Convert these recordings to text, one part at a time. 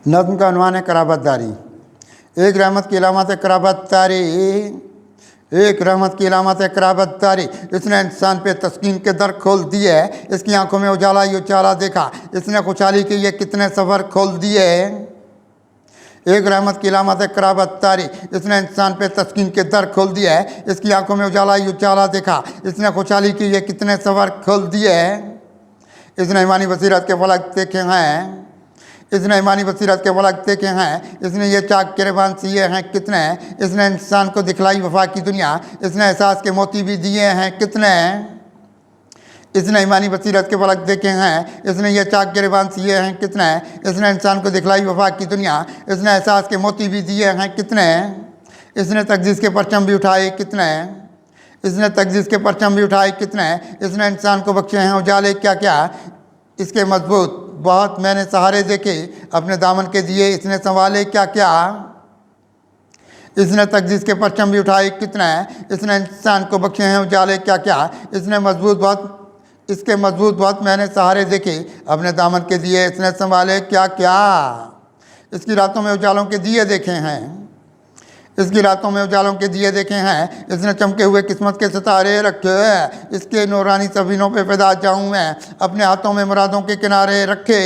नज़्म का उन्वान है कराबत दारी। एक रहमत की इलामत है कराबत दारी, एक रहमत की इलामत है कराबत दारी। इसने इंसान पे तस्कीन के दर खोल दिए, इसकी आंखों में उजाला ही उजाला देखा, इसने खुशहाली के ये कितने सफ़र खोल दिए। एक रहमत की इलामत है कराबत दारी, इसने इंसान पे तस्कीन के दर खोल दिया है, इसकी आंखों में उजाला ही उजाला देखा, इसने खुशहाली के ये कितने सफ़र खोल दिए। इसने ईमानी बसीरत के फलक देखे हैं, इसने ईमानी बसीरत के फलक देखे हैं, इसने ये चाक गिरबान सिए हैं कितने। इसने इंसान को दिखलाई वफा की दुनिया, इसने एहसास के मोती भी दिए हैं कितने। इसने ईमानी बसीरत के फलक देखे हैं, इसने ये चाक गिरबान सिए हैं कितने। इसने इंसान को दिखलाई वफा की दुनिया, इसने एहसास के मोती भी दिए हैं कितने। इसने तकदीस के परचम भी उठाए कितने, इसने तकदीस के परचम भी उठाए कितने। इसने इंसान को बख्शे हैं उजाले क्या क्या, इसके मजबूत बहुत मैंने सहारे देखे, अपने दामन के दिए इसने संभाले क्या क्या। इसने तकदीस के परचम भी उठाए कितने, इसने इंसान को बख्शे हैं उजाले क्या क्या। इसने मजबूत बहुत इसके मजबूत बहुत मैंने सहारे देखे, अपने दामन के दिए इसने संभाले क्या क्या। इसकी रातों में उजालों के दिए देखे हैं, इसकी रातों में उजालों के दिए देखे हैं। इसने चमके हुए किस्मत के सितारे रखे, इसके नूरानी सफीनों पे पैदा जाऊँ मैं, अपने हाथों में मुरादों के किनारे रखे।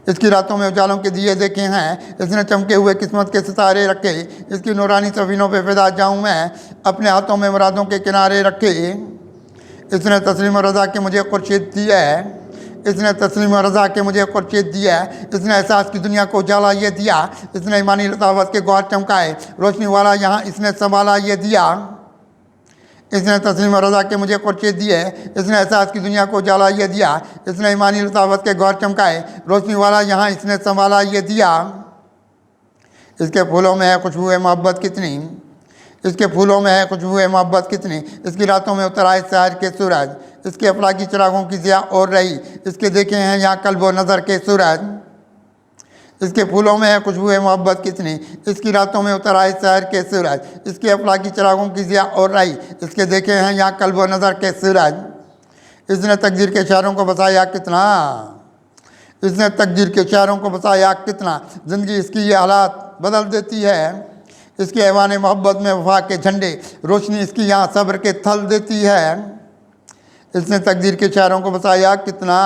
इसकी रातों में उजालों के दिए देखे हैं, इसने चमके हुए किस्मत के सितारे रखे, इसकी नूरानी सफीनों पे पैदा जाऊँ मैं, अपने हाथों में मुरादों के किनारे रखे। इसने तस्लीम और रज़ा के मुझे खुर्शीद दिया है, इसने तस्लीम और रज़ा के मुझे खुर्शीद दिया है। इसने एहसास की दुनिया को उजाला ये दिया, इसने ईमानी लतावत के गौर चमकाए, रोशनी वाला यहाँ इसने संभाला ये दिया। इसने तस्लीम और रज़ा के मुझे खुर्शीद दिए, इसने एहसास की दुनिया को उजाला ये दिया, इसने ईमानी लतावत के गौर चमकाए, रोशनी वाला यहाँ इसने संभाला ये दिया। इसके फूलों में है खुशबू मोहब्बत कितनी, इसके फूलों में है खुशबू मोहब्बत कितनी। इसकी रातों में उतर आए सहर के सूरज, इसके अफलाकी चिरागों की ज़िया और रही, इसके देखे हैं यहाँ कल्ब व नज़र के सूरज। इसके फूलों में है खुशबू मोहब्बत कितनी, इसकी रातों में उतर आए सहर के सूरज, इसके अफलाकी चिरागों की ज़िया और रही, इसके देखे हैं यहाँ कल्ब व नज़र के सूरज। इसने तकदीर के इशारों को बसाया कितना, इसने तकदीर के इशारों को बसाया कितना। ज़िंदगी इसकी ये हालात बदल देती है, इसके ऐवान मोहब्बत में वफा के झंडे, रोशनी इसकी यहाँ सब्र के थल देती है। इसने तकदीर के इशारों को बसाया कितना,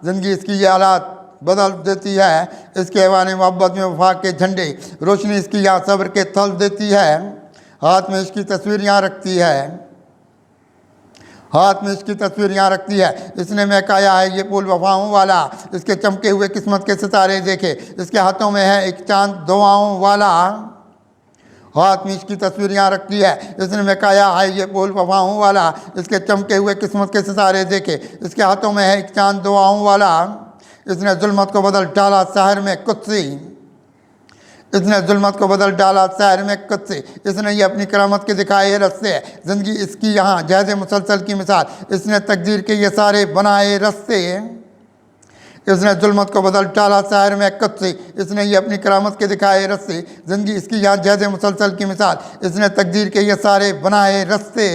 ज़िंदगी इसकी ये हालात बदल देती है, इसके ऐवान मोहब्बत में वफा के झंडे, रोशनी इसकी यहाँ सब्र के थल देती है। हाथ में इसकी तस्वीर यहाँ रखती है, हाथ में इसकी तस्वीर यहाँ रखती है। इसने महकाया है ये फूल वफाओं वाला, इसके चमके हुए किस्मत के सितारे देखे, इसके हाथों में है एक चांद दुआओं वाला। हाथ में इसकी तस्वीर यहाँ रखती है, इसने महकाया है ये फूल वफाओं वाला, इसके चमके हुए किस्मत के सितारे देखे, इसके हाथों में है एक चांद दुआओं वाला। इसने जुल्मत को बदल डाला शहर में कुत्सी, इसने जुल्मत को बदल डाला शहर में कुत्सी। इसने ये अपनी करामत के दिखाए रस्ते, ज़िंदगी इसकी यहाँ जैसे मुसलसल की मिसाल, इसने तकदीर के ये सारे बनाए रस्ते। इसने जुल्मत को बदल डाला शहर में कुत्सी, इसने ये अपनी करामत के दिखाए रस्ते, ज़िंदगी इसकी यहाँ जैसे मुसलसल की मिसाल, इसने तकदीर के ये सारे बनाए रस्ते।